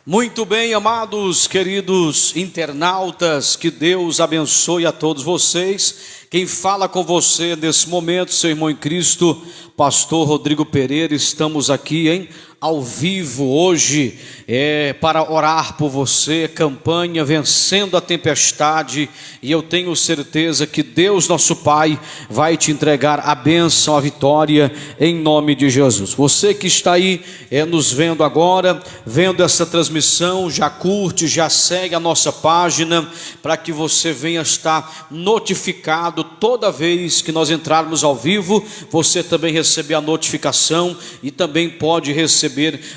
Muito bem, amados, queridos internautas, que Deus abençoe a todos vocês. Quem fala com você nesse momento, seu irmão em Cristo, pastor Rodrigo Pereira. Estamos aqui ao vivo hoje para orar por você, campanha Vencendo a Tempestade, e eu tenho certeza que Deus nosso Pai vai te entregar a bênção, a vitória, em nome de Jesus. Você que está aí nos vendo agora, vendo essa transmissão, já curte, já segue a nossa página, para que você venha estar notificado toda vez que nós entrarmos ao vivo. Você também receber a notificação e também pode receber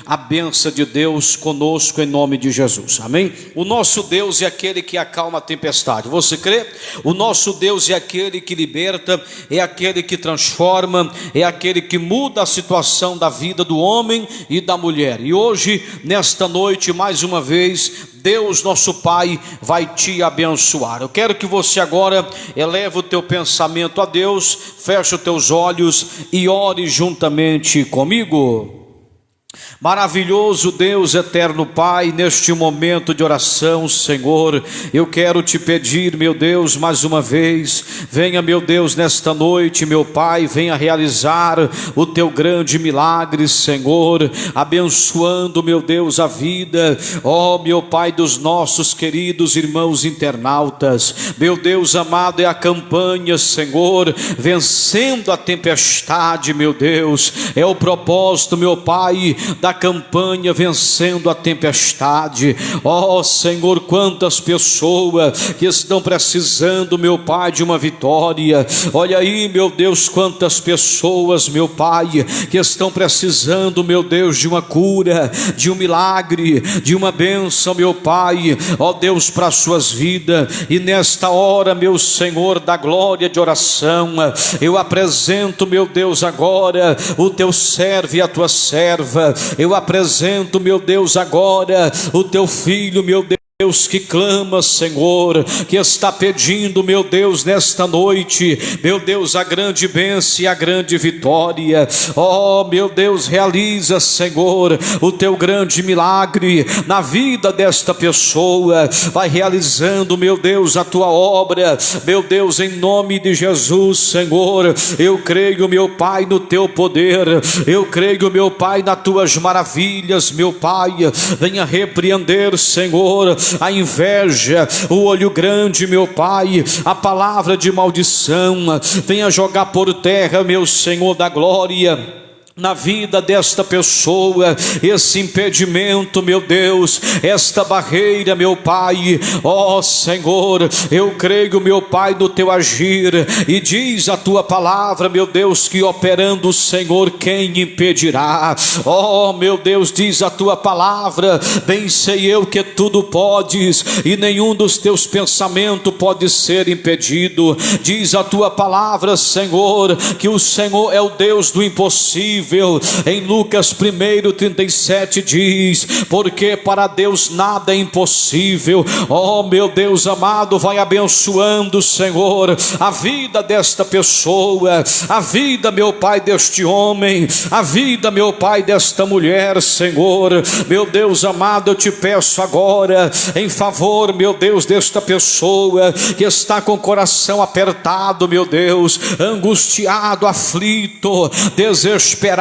a bênção de Deus conosco em nome de Jesus, amém? O nosso Deus é aquele que acalma a tempestade, você crê? O nosso Deus é aquele que liberta, é aquele que transforma, é aquele que muda a situação da vida do homem e da mulher. E hoje, nesta noite, mais uma vez, Deus nosso Pai vai te abençoar. Eu quero que você agora eleve o teu pensamento a Deus, feche os teus olhos e ore juntamente comigo. Maravilhoso Deus, eterno Pai, neste momento de oração, Senhor, eu quero te pedir, meu Deus, mais uma vez, venha, meu Deus, nesta noite, meu Pai, venha realizar o teu grande milagre, Senhor, abençoando, meu Deus, a vida, ó meu Pai, dos nossos queridos irmãos internautas. Meu Deus amado, é a campanha, Senhor, Vencendo a Tempestade, meu Deus, é o propósito, meu Pai, da campanha Vencendo a Tempestade. Ó Senhor, quantas pessoas que estão precisando, meu Pai, de uma vitória. Olha aí, meu Deus, quantas pessoas, meu Pai, que estão precisando, meu Deus, de uma cura, de um milagre, de uma bênção, meu Pai, ó Deus, para as suas vidas. E nesta hora, meu Senhor da glória de oração, eu apresento, meu Deus, agora o teu servo e a tua serva. Eu apresento, meu Deus, agora o teu filho, meu Deus, que clama, Senhor, que está pedindo, meu Deus, nesta noite, meu Deus, a grande bênção e a grande vitória. Oh, meu Deus, realiza, Senhor, o teu grande milagre na vida desta pessoa. Vai realizando, meu Deus, a tua obra, meu Deus, em nome de Jesus, Senhor. Eu creio, meu Pai, no teu poder. Eu creio, meu Pai, nas tuas maravilhas, meu Pai. Venha repreender, Senhor, a inveja, o olho grande, meu Pai, a palavra de maldição. Venha jogar por terra, meu Senhor da glória, na vida desta pessoa, esse impedimento, meu Deus, esta barreira, meu Pai. Ó Senhor, eu creio, meu Pai, no teu agir, e diz a tua palavra, meu Deus, que operando o Senhor, quem impedirá? Ó meu Deus, diz a tua palavra, bem sei eu que tudo podes, e nenhum dos teus pensamentos pode ser impedido. Diz a tua palavra, Senhor, que o Senhor é o Deus do impossível. Em Lucas 1:37 diz: porque para Deus nada é impossível. Oh meu Deus amado, vai abençoando, Senhor, a vida desta pessoa, a vida, meu Pai, deste homem, a vida, meu Pai, desta mulher, Senhor. Meu Deus amado, eu te peço agora, em favor, meu Deus, desta pessoa que está com o coração apertado, meu Deus, angustiado, aflito, desesperado,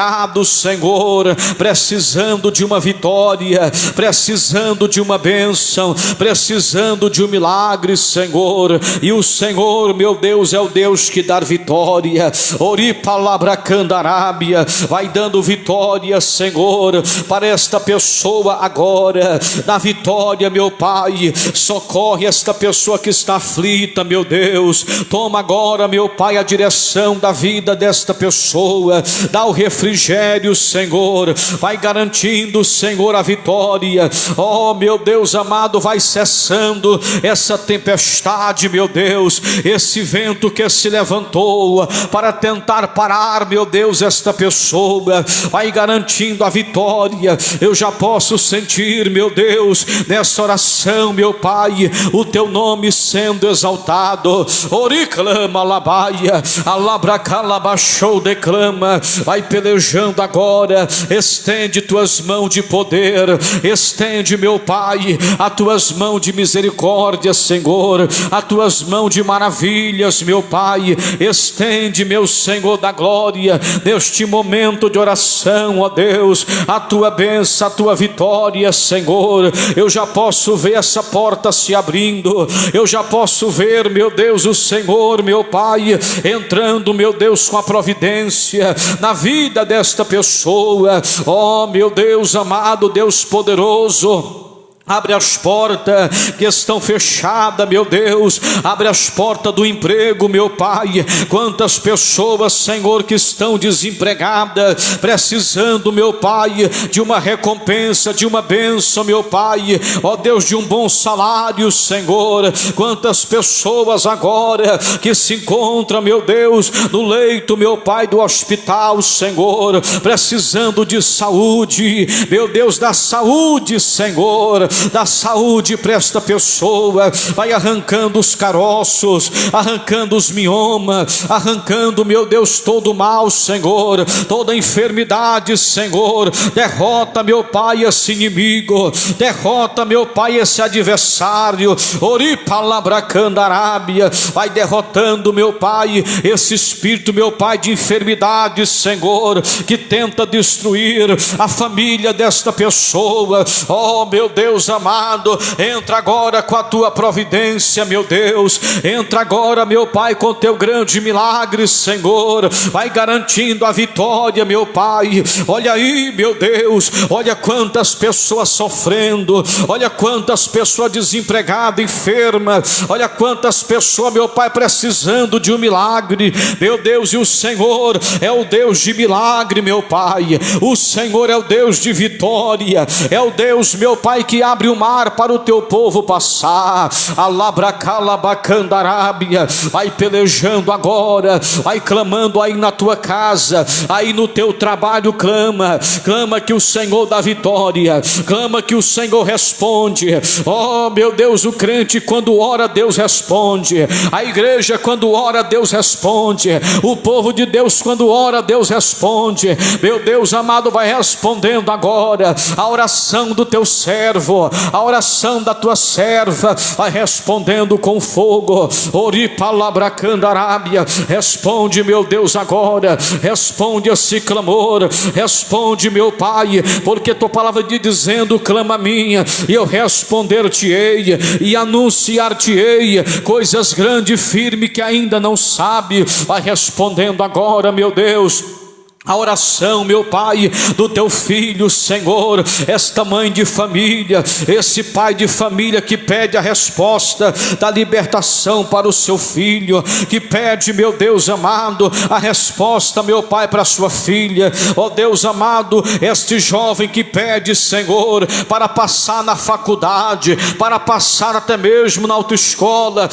Senhor, precisando de uma vitória, precisando de uma bênção, precisando de um milagre, Senhor. E o Senhor, meu Deus, é o Deus que dá vitória. Ori palavra candarábia, vai dando vitória, Senhor, para esta pessoa agora. Na vitória, meu Pai, socorre esta pessoa que está aflita, meu Deus. Toma agora, meu Pai, a direção da vida desta pessoa. Dá o refrigério, Senhor, vai garantindo, Senhor, a vitória. Oh meu Deus amado, vai cessando essa tempestade, meu Deus, esse vento que se levantou para tentar parar, meu Deus, esta pessoa. Vai garantindo a vitória. Eu já posso sentir, meu Deus, nessa oração, meu Pai, o teu nome sendo exaltado. Oriclama labaia, alabracalabachou declama, vai pelejar pelejando agora. Estende tuas mãos de poder, estende, meu Pai, as tuas mãos de misericórdia, Senhor, as tuas mãos de maravilhas, meu Pai. Estende, meu Senhor da glória, neste momento de oração, ó Deus, a tua bênção, a tua vitória, Senhor. Eu já posso ver essa porta se abrindo, eu já posso ver, meu Deus, o Senhor, meu Pai, entrando, meu Deus, com a providência na vida desta pessoa. Ó, meu Deus amado, Deus poderoso, abre as portas que estão fechadas, meu Deus. Abre as portas do emprego, meu Pai. Quantas pessoas, Senhor, que estão desempregadas, precisando, meu Pai, de uma recompensa, de uma bênção, meu Pai. Ó Deus, de um bom salário, Senhor. Quantas pessoas agora que se encontram, meu Deus, no leito, meu Pai, do hospital, Senhor, precisando de saúde, meu Deus, da saúde, Senhor, da saúde para esta pessoa. Vai arrancando os caroços, arrancando os miomas, arrancando, meu Deus, todo o mal, Senhor, toda enfermidade, Senhor. Derrota, meu Pai, esse inimigo, derrota, meu Pai, esse adversário. Oripalabracandarábia, vai derrotando, meu Pai, esse espírito, meu Pai, de enfermidade, Senhor, que tenta destruir a família desta pessoa. Oh, meu Deus amado, entra agora com a tua providência, meu Deus. Entra agora, meu Pai, com teu grande milagre, Senhor. Vai garantindo a vitória, meu Pai. Olha aí, meu Deus, olha quantas pessoas sofrendo, olha quantas pessoas desempregadas, enfermas, olha quantas pessoas, meu Pai, precisando de um milagre, meu Deus. E o Senhor é o Deus de milagre, meu Pai. O Senhor é o Deus de vitória, é o Deus, meu Pai, que abre o mar para o teu povo passar. Alabracalabacandarábia, vai pelejando agora, vai clamando aí na tua casa, aí no teu trabalho, clama que o Senhor dá vitória, clama que o Senhor responde. Oh, meu Deus, o crente quando ora, Deus responde. A igreja quando ora, Deus responde. O povo de Deus quando ora, Deus responde. Meu Deus amado, vai respondendo agora a oração do teu servo, a oração da tua serva, vai respondendo com fogo. Oripalabracandarábia, responde, meu Deus, agora, responde esse clamor, responde, meu Pai, porque tua palavra diz dizendo: clama a minha e eu responder-te-ei e anunciar-te-ei coisas grandes e firmes que ainda não sabe. Vai respondendo agora, meu Deus, a oração, meu Pai, do teu filho, Senhor. Esta mãe de família, esse pai de família que pede a resposta da libertação para o seu filho, que pede, meu Deus amado, a resposta, meu Pai, para a sua filha. Ó Deus amado, este jovem que pede, Senhor, para passar na faculdade, para passar até mesmo na autoescola,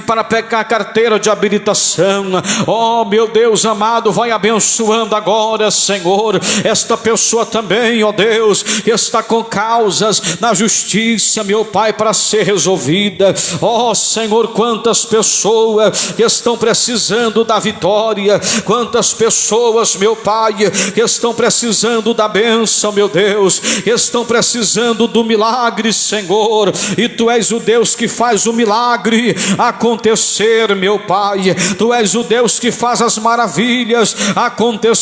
para pegar a carteira de habilitação. Ó meu Deus amado, vai abençoando agora, Senhor, esta pessoa também, ó Deus, que está com causas na justiça, meu Pai, para ser resolvida. Ó Senhor, quantas pessoas que estão precisando da vitória, quantas pessoas, meu Pai, que estão precisando da bênção, meu Deus, que estão precisando do milagre, Senhor. E tu és o Deus que faz o milagre acontecer, meu Pai. Tu és o Deus que faz as maravilhas acontecer,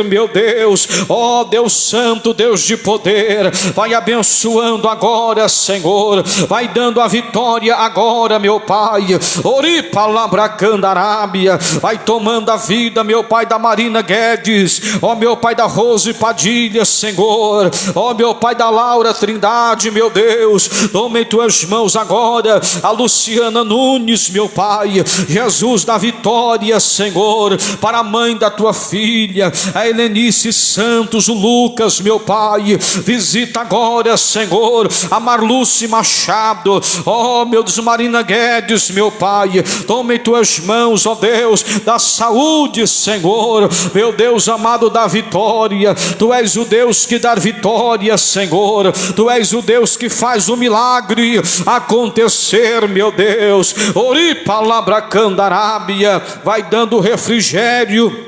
meu Deus. Ó Deus santo, Deus de poder, vai abençoando agora, Senhor, vai dando a vitória agora, meu Pai. Oripalabracandarábia, vai tomando a vida, meu Pai, da Marina Guedes, ó meu Pai, da Rose Padilha, Senhor, ó meu Pai, da Laura Trindade, meu Deus. Toma em tuas mãos agora a Luciana Nunes, meu Pai. Jesus, da vitória, Senhor, para a mãe da tua filha, a Helenice Santos, o Lucas, meu Pai. Visita agora, Senhor, a Marluce Machado, ó meu Deus, Marina Guedes, meu Pai. Toma em tuas mãos, ó Deus, da saúde, Senhor, meu Deus amado, da vitória. Tu és o Deus que dá vitória, Senhor. Tu és o Deus que faz o milagre acontecer, meu Deus. Oripalabracandarábia, vai dando refrigério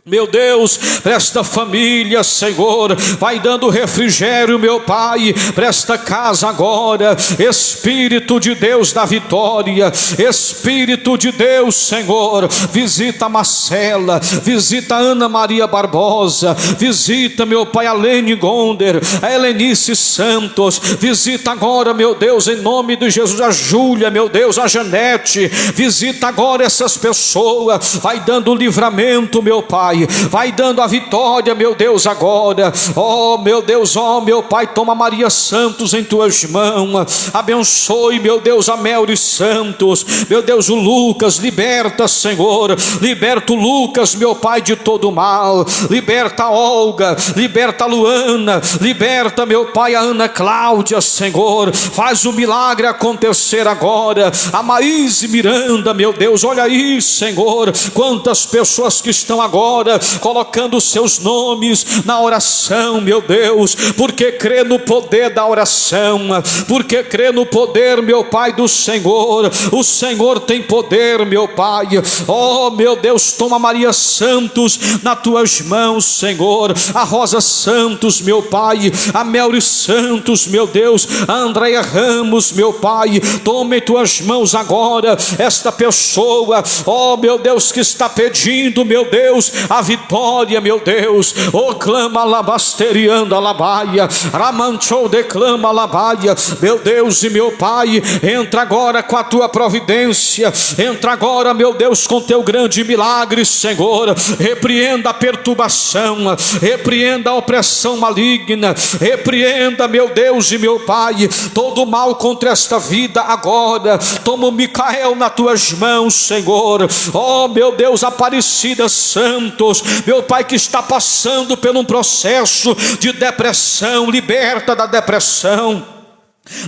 Meu Deus, para esta família, Senhor, vai dando refrigério, meu Pai, para esta casa agora. Espírito de Deus da vitória, Espírito de Deus, Senhor, visita a Marcela, visita a Ana Maria Barbosa, visita, meu Pai, a Lene Gonder, a Helenice Santos, visita agora, meu Deus, em nome de Jesus, a Júlia, meu Deus, a Janete, visita agora essas pessoas, vai dando livramento, meu Pai, vai dando a vitória, meu Deus, agora. Oh meu Deus, oh meu Pai, toma Maria Santos em tuas mãos, abençoe, meu Deus, a Melri Santos, meu Deus, o Lucas, liberta, Senhor, liberta o Lucas, meu Pai, de todo mal, liberta a Olga, liberta a Luana, liberta, meu Pai, a Ana Cláudia, Senhor, faz o milagre acontecer agora. A Maíse Miranda, meu Deus, olha aí, Senhor, quantas pessoas que estão agora colocando os seus nomes na oração, meu Deus, porque crê no poder da oração, porque crê no poder, meu Pai, do Senhor. O Senhor tem poder, meu Pai. Oh meu Deus, toma Maria Santos nas tuas mãos, Senhor, a Rosa Santos, meu Pai, a Melri Santos, meu Deus, a Andréia Ramos, meu Pai, toma em tuas mãos agora esta pessoa, oh meu Deus, que está pedindo, meu Deus, a vitória, meu Deus. Oh, clama labasteriando a labaia, ramanchou, declama a labaia, meu Deus e meu Pai, entra agora com a tua providência, entra agora, meu Deus, com teu grande milagre, Senhor. Repreenda a perturbação, repreenda a opressão maligna, repreenda, meu Deus e meu Pai, todo mal contra esta vida agora. Toma o Micael nas tuas mãos, Senhor. Oh meu Deus, Aparecida Santos, meu Pai, que está passando por um processo de depressão, liberta da depressão.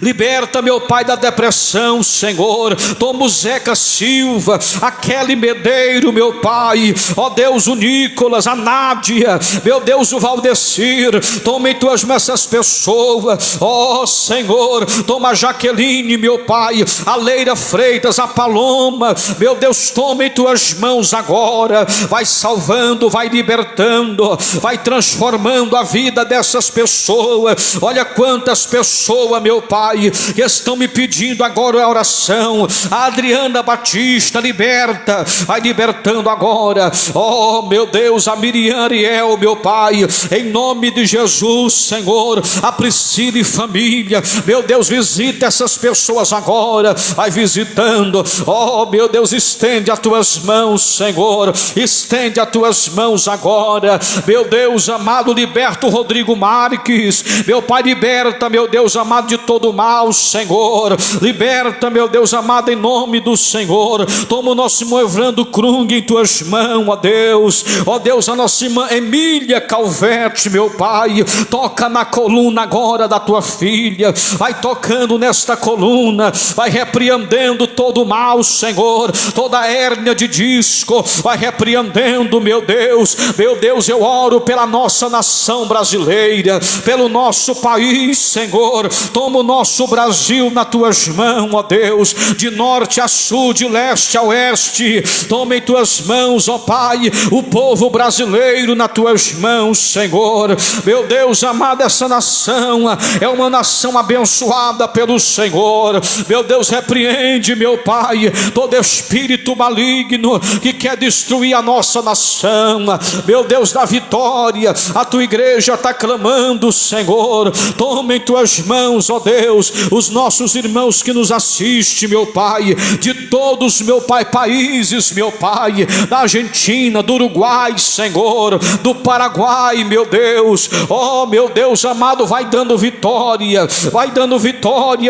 Liberta, meu Pai, da depressão, Senhor. Toma o Zeca Silva, a Kelly Medeiro, meu Pai, ó Deus, o Nicolas, a Nádia, meu Deus, o Valdecir. Toma em tuas mãos essas pessoas, ó Senhor. Toma a Jaqueline, meu Pai, a Leira Freitas, a Paloma, meu Deus, toma em tuas mãos agora. Vai salvando, vai libertando, vai transformando a vida dessas pessoas. Olha quantas pessoas, meu Pai, que estão me pedindo agora a oração. A Adriana Batista, liberta, vai libertando agora. Oh meu Deus, a Miriam Ariel, meu Pai, em nome de Jesus, Senhor. A Priscila e família, meu Deus, visita essas pessoas agora, vai visitando. Oh meu Deus, estende as tuas mãos, Senhor, estende as tuas mãos agora, meu Deus amado. Liberta o Rodrigo Marques, meu Pai, liberta, meu Deus amado, de todo mal, Senhor. Liberta, meu Deus amado, em nome do Senhor. Toma o nosso irmão Evrando Krung em tuas mãos, ó Deus. Ó Deus, a nossa irmã Emília Calvete, meu Pai, toca na coluna agora da tua filha. Vai tocando nesta coluna, vai repreendendo todo o mal, Senhor. Toda a hérnia de disco, vai repreendendo, meu Deus. Meu Deus, eu oro pela nossa nação brasileira, pelo nosso país, Senhor. Toma o nosso Brasil nas tuas mãos, ó Deus, de norte a sul, de leste a oeste. Toma em tuas mãos, ó Pai, o povo brasileiro nas tuas mãos, Senhor. Meu Deus amado, essa nação é uma nação abençoada pelo Senhor. Meu Deus, repreende, meu Pai, todo espírito maligno que quer destruir a nossa nação. Meu Deus da vitória, a tua igreja está clamando, Senhor. Toma em tuas mãos, ó Deus, os nossos irmãos que nos assistem, meu Pai, de todos, meu Pai, países, meu Pai, da Argentina, do Uruguai, Senhor, do Paraguai, meu Deus. Oh meu Deus amado, vai dando vitória,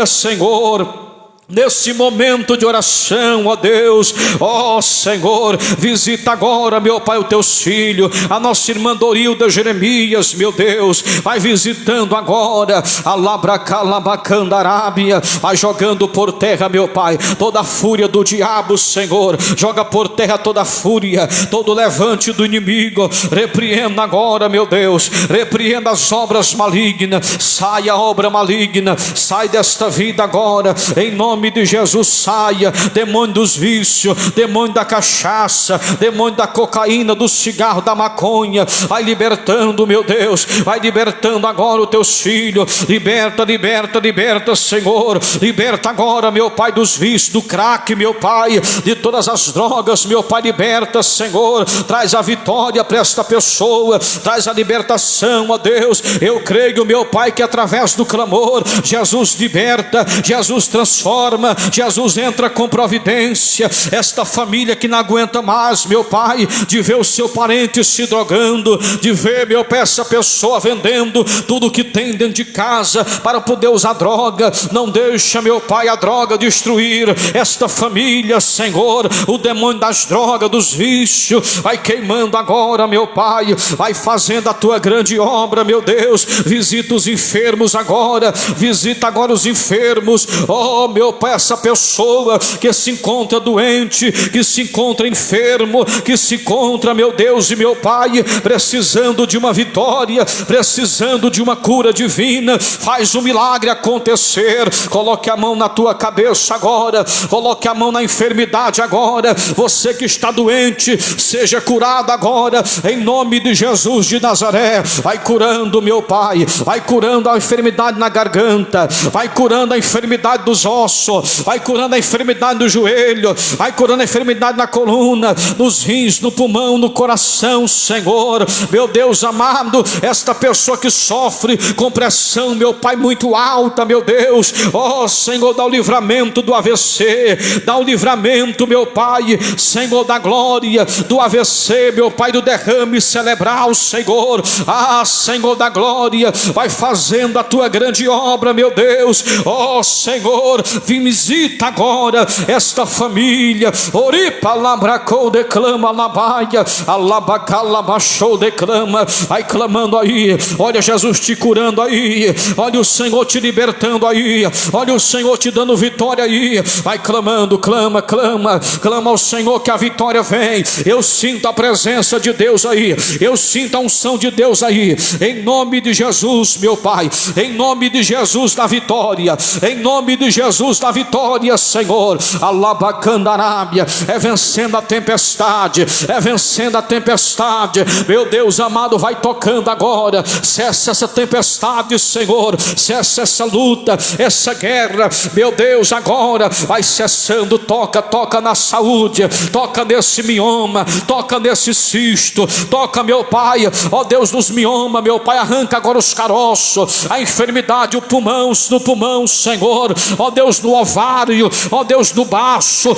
Senhor. Nesse momento de oração, ó Deus, ó Senhor, visita agora, meu Pai, os teus filhos, a nossa irmã Dorilda Jeremias, meu Deus, vai visitando agora, a Labracalabacandarábia, vai jogando por terra, meu Pai, toda a fúria do diabo, Senhor. Joga por terra toda a fúria, todo levante do inimigo. Repreenda agora, meu Deus, repreenda as obras malignas. Sai a obra maligna, sai desta vida agora, em nome nome de Jesus, saia. Demônio dos vícios, demônio da cachaça, demônio da cocaína, do cigarro, da maconha, vai libertando, meu Deus, vai libertando agora os teus filhos. Liberta, liberta, liberta, Senhor. Liberta agora, meu Pai, dos vícios, do crack, meu Pai, de todas as drogas, meu Pai. Liberta, Senhor. Traz a vitória para esta pessoa, traz a libertação, ó Deus. Eu creio, meu Pai, que através do clamor, Jesus liberta, Jesus transforma, Jesus entra com providência. Esta família que não aguenta mais, meu Pai, de ver o seu parente se drogando, de ver, meu Pai, essa pessoa vendendo tudo que tem dentro de casa para poder usar droga. Não deixa, meu Pai, a droga destruir esta família, Senhor. O demônio das drogas, dos vícios, vai queimando agora, meu Pai, vai fazendo a tua grande obra, meu Deus. Visita os enfermos agora, visita agora os enfermos. Oh, meu Pai, essa pessoa que se encontra doente, que se encontra enfermo, que se encontra, meu Deus e meu Pai, precisando de uma vitória, precisando de uma cura divina, faz um milagre acontecer. Coloque a mão na tua cabeça agora, coloque a mão na enfermidade agora. Você que está doente, seja curado agora, em nome de Jesus de Nazaré. Vai curando, meu Pai, vai curando a enfermidade na garganta, vai curando a enfermidade dos ossos, vai curando a enfermidade do joelho, vai curando a enfermidade na coluna, nos rins, no pulmão, no coração, Senhor. Meu Deus amado, esta pessoa que sofre com pressão, meu Pai, muito alta, meu Deus, ó Senhor, dá o livramento do AVC, dá o livramento, meu Pai, Senhor, da glória do AVC, meu Pai, do derrame cerebral, Senhor. Ah, Senhor da glória, vai fazendo a tua grande obra, meu Deus. Ó Senhor, visita agora esta família. Oripa labracou, declama labaia, alabacalabachou, declama. Vai clamando aí, olha Jesus te curando aí, olha o Senhor te libertando aí, olha o Senhor te dando vitória aí. Vai clamando, clama, clama, clama ao Senhor que a vitória vem. Eu sinto a presença de Deus aí, eu sinto a unção de Deus aí, em nome de Jesus, meu Pai, em nome de Jesus da vitória, em nome de Jesus da vitória, Senhor. Alabacandarábia, é vencendo a tempestade, é vencendo a tempestade, meu Deus amado. Vai tocando agora, cessa essa tempestade, Senhor, cessa essa luta, essa guerra, meu Deus, agora vai cessando. Toca, toca na saúde, toca nesse mioma, toca nesse cisto, toca, meu Pai, ó Deus, nos mioma, meu Pai, arranca agora os caroços, a enfermidade, o pulmão, no pulmão, Senhor, ó Deus, no ovário, ó Deus, no baço,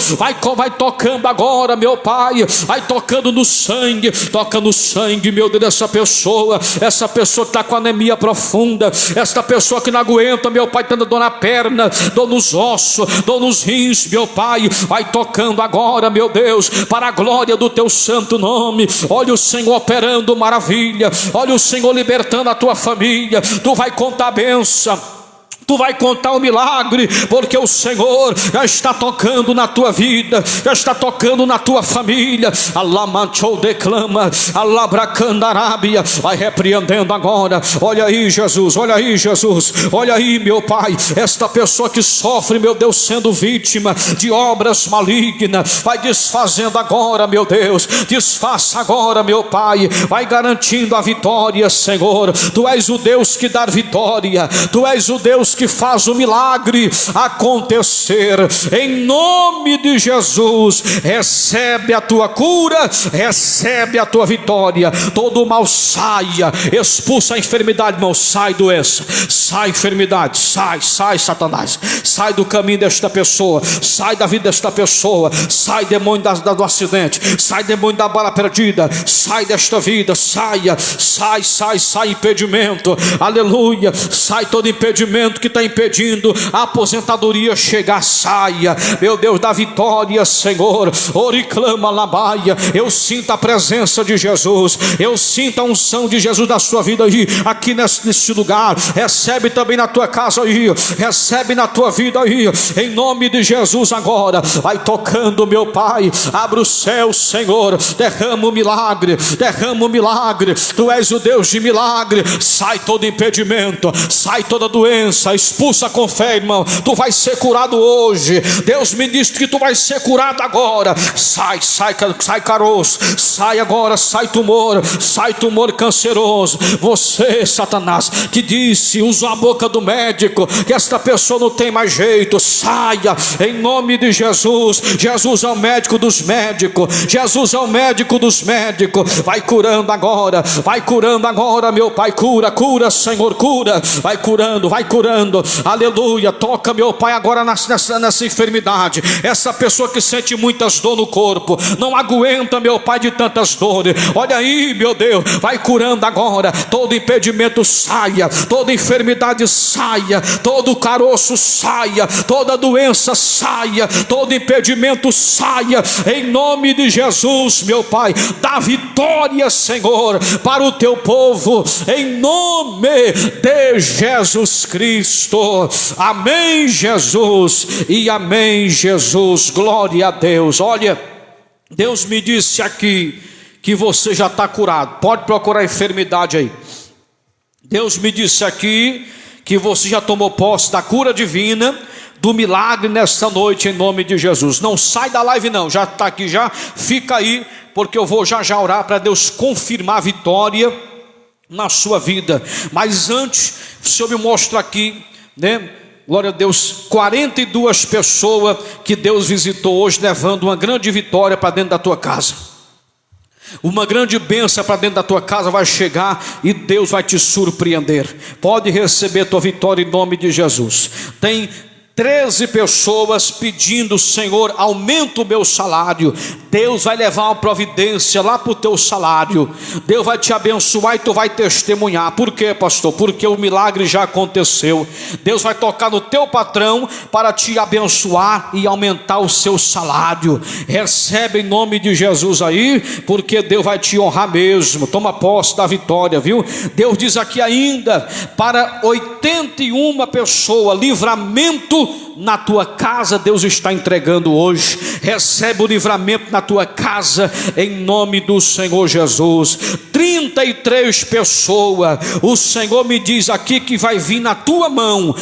vai tocando agora, meu Pai, vai tocando no sangue, toca no sangue, meu Deus, dessa pessoa, essa pessoa que está com anemia profunda, essa pessoa que não aguenta, meu Pai, tendo dor na perna, dor nos ossos, dor nos rins, meu Pai, vai tocando agora, meu Deus, para a glória do teu santo nome. Olha o Senhor operando maravilha, olha o Senhor libertando a tua família. Tu vai contar a bênção, tu vai contar o milagre, porque o Senhor já está tocando na tua vida, já está tocando na tua família. Alamanchou, declama, alabracandarábia, vai repreendendo agora. Olha aí, Jesus, olha aí, Jesus, olha aí, meu Pai, esta pessoa que sofre, meu Deus, sendo vítima de obras malignas, vai desfazendo agora, meu Deus, desfaça agora, meu Pai, vai garantindo a vitória, Senhor. Tu és o Deus que dá vitória, tu és o Deus que faz o milagre acontecer. Em nome de Jesus, recebe a tua cura, recebe a tua vitória. Todo o mal saia, expulsa a enfermidade, irmão. Sai doença, sai enfermidade, sai Satanás, sai do caminho desta pessoa, sai da vida desta pessoa, sai demônio do acidente, sai demônio da bala perdida, sai desta vida, sai impedimento, aleluia, sai todo impedimento que está impedindo a aposentadoria chegar, saia, meu Deus, da vitória, Senhor. Oriclama labaia, eu sinto a presença de Jesus, eu sinto a unção de Jesus na sua vida aí, aqui nesse lugar. Recebe também na tua casa aí, recebe na tua vida aí, em nome de Jesus. Agora vai tocando, meu Pai, abre o céu, Senhor, derrama o milagre, derrama o milagre. Tu és o Deus de milagre. Sai todo impedimento, sai toda doença, expulsa com fé, irmão. Tu vai ser curado hoje. Deus me disse que tu vai ser curado agora. Sai caroço, sai agora, sai tumor canceroso. Você, Satanás, que disse, usou a boca do médico, que esta pessoa não tem mais jeito, saia em nome de Jesus. Jesus é o médico dos médicos, Jesus é o médico dos médicos. Vai curando agora, meu Pai, cura, Senhor, cura, vai curando, aleluia. Toca, meu Pai, agora nessa enfermidade, essa pessoa que sente muitas dores no corpo, não aguenta, meu Pai, de tantas dores. Olha aí, meu Deus, vai curando agora. Todo impedimento saia, toda enfermidade saia, todo caroço saia, toda doença saia, todo impedimento saia, em nome de Jesus, meu Pai. Dá vitória, Senhor, para o teu povo, em nome de Jesus Cristo. Amém, Jesus, e amém, Jesus. Glória a Deus. Olha, Deus me disse aqui que você já está curado. Pode procurar a enfermidade aí. Deus me disse aqui que você já tomou posse da cura divina, do milagre nesta noite, em nome de Jesus. Não sai da live não, já está aqui, já fica aí, porque eu vou já orar para Deus confirmar a vitória na sua vida. Mas antes, o Senhor me mostra aqui, né? Glória a Deus, 42 pessoas que Deus visitou hoje, levando uma grande vitória para dentro da tua casa. Uma grande bênção para dentro da tua casa vai chegar e Deus vai te surpreender. Pode receber tua vitória em nome de Jesus. Tem 13 pessoas pedindo, Senhor, aumenta o meu salário. Deus vai levar uma providência lá para o teu salário. Deus vai te abençoar e tu vai testemunhar. Por quê, pastor? Porque o milagre já aconteceu. Deus vai tocar no teu patrão para te abençoar e aumentar o seu salário. Recebe em nome de Jesus aí, porque Deus vai te honrar mesmo. Toma posse da vitória, viu? Deus diz aqui ainda, para 81 pessoas, livramento na tua casa. Deus está entregando hoje. Recebe o livramento na tua casa, em nome do Senhor Jesus. 33 pessoas, o Senhor me diz aqui que vai vir na tua mão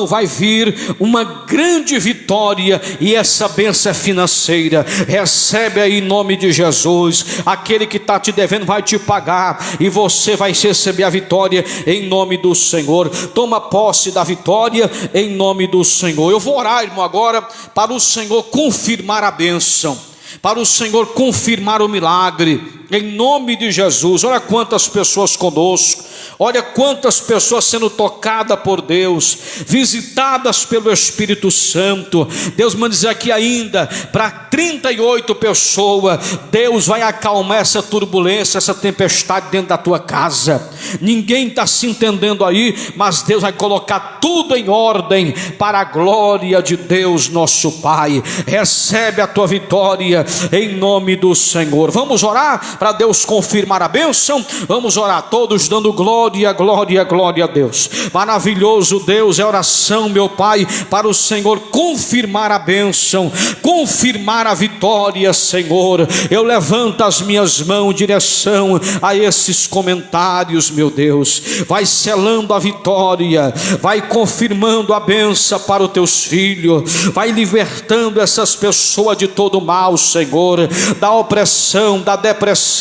vai vir uma grande vitória, e essa bênção é financeira. Recebe aí em nome de Jesus. Aquele que está te devendo vai te pagar, e você vai receber a vitória em nome do Senhor. Toma posse da vitória em nome do Senhor. Eu vou orar, irmão, agora para o Senhor confirmar a bênção, para o Senhor confirmar o milagre, em nome de Jesus. Olha quantas pessoas conosco, olha quantas pessoas sendo tocadas por Deus, visitadas pelo Espírito Santo. Deus manda dizer aqui ainda, para 38 pessoas, Deus vai acalmar essa turbulência, essa tempestade dentro da tua casa. Ninguém está se entendendo aí, mas Deus vai colocar tudo em ordem, para a glória de Deus nosso Pai. Recebe a tua vitória em nome do Senhor. Vamos orar para Deus confirmar a bênção. Vamos orar todos dando glória, glória, glória a Deus. Maravilhoso Deus, é oração, meu Pai, para o Senhor confirmar a bênção, confirmar a vitória, Senhor. Eu levanto as minhas mãos em direção a esses comentários, meu Deus. Vai selando a vitória, vai confirmando a bênção para os teus filhos, vai libertando essas pessoas de todo mal, Senhor, da opressão, da depressão,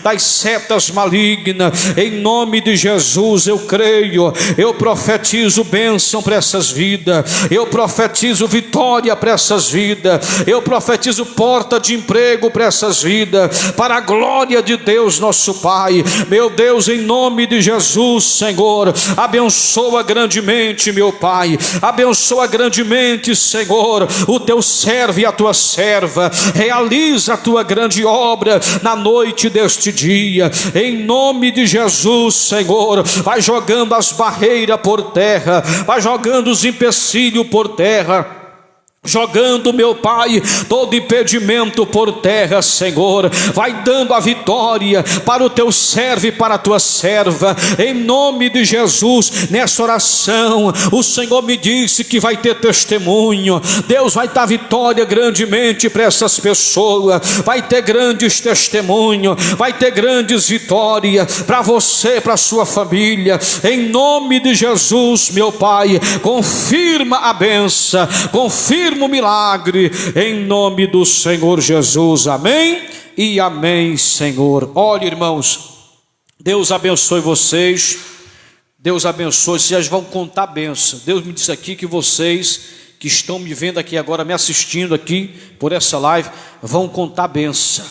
das setas malignas. Em nome de Jesus eu creio, eu profetizo bênção para essas vidas, eu profetizo vitória para essas vidas, eu profetizo porta de emprego para essas vidas, para a glória de Deus nosso Pai. Meu Deus, em nome de Jesus, Senhor, abençoa grandemente, meu Pai, abençoa grandemente, Senhor, o teu servo e a tua serva. Realiza a tua grande obra na noite deste dia, em nome de Jesus, Senhor. Vai jogando as barreiras por terra, vai jogando os empecilhos por terra, jogando, meu Pai, todo impedimento por terra, Senhor. Vai dando a vitória para o teu servo e para a tua serva, em nome de Jesus. Nessa oração, o Senhor me disse que vai ter testemunho. Deus vai dar vitória grandemente para essas pessoas, vai ter grandes testemunhos, vai ter grandes vitórias para você, para a sua família, em nome de Jesus, meu Pai. Confirma a bênção, confirma o milagre, em nome do Senhor Jesus, amém e amém, Senhor. Olha, irmãos, Deus abençoe vocês, Deus abençoe, vocês vão contar a bênção. Deus me disse aqui que vocês que estão me vendo aqui agora, me assistindo aqui por essa live, vão contar a bênção.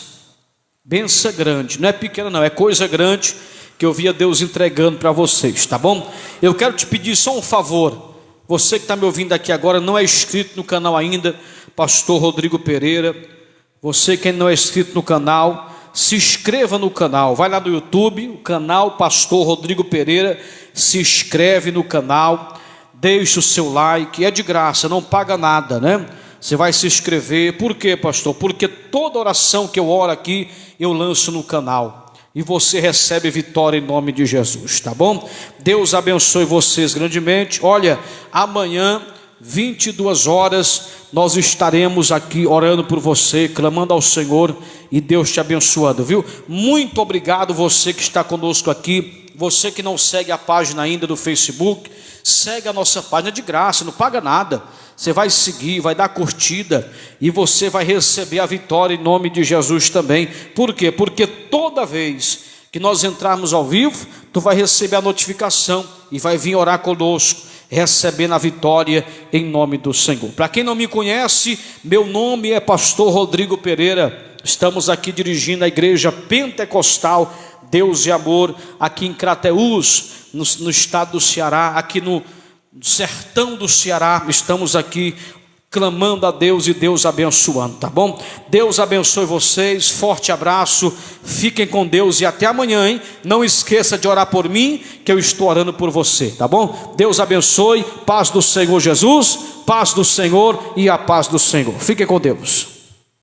Bênção grande, não é pequena não, é coisa grande que eu via Deus entregando para vocês, tá bom? Eu quero te pedir só um favor. Você que está me ouvindo aqui agora, não é inscrito no canal ainda, Pastor Rodrigo Pereira. Você que não é inscrito no canal, se inscreva no canal. Vai lá no YouTube, o canal Pastor Rodrigo Pereira. Se inscreve no canal, deixa o seu like, é de graça, não paga nada, né? Você vai se inscrever. Por quê, pastor? Porque toda oração que eu oro aqui, eu lanço no canal. E você recebe vitória em nome de Jesus, tá bom? Deus abençoe vocês grandemente. Olha, amanhã, 22 horas, nós estaremos aqui orando por você, clamando ao Senhor e Deus te abençoando, viu? Muito obrigado você que está conosco aqui. Você que não segue a página ainda do Facebook, segue a nossa página de graça, não paga nada. Você vai seguir, vai dar curtida e você vai receber a vitória em nome de Jesus também. Por quê? Porque toda vez que nós entrarmos ao vivo, tu vai receber a notificação e vai vir orar conosco, recebendo a vitória em nome do Senhor. Para quem não me conhece, meu nome é Pastor Rodrigo Pereira. Estamos aqui dirigindo a igreja pentecostal Deus e Amor, aqui em Crateús, no estado do Ceará, aqui no sertão do Ceará. Estamos aqui clamando a Deus e Deus abençoando, tá bom? Deus abençoe vocês, forte abraço, fiquem com Deus e até amanhã, hein? Não esqueça de orar por mim, que eu estou orando por você, tá bom? Deus abençoe, paz do Senhor Jesus, paz do Senhor e a paz do Senhor. Fiquem com Deus.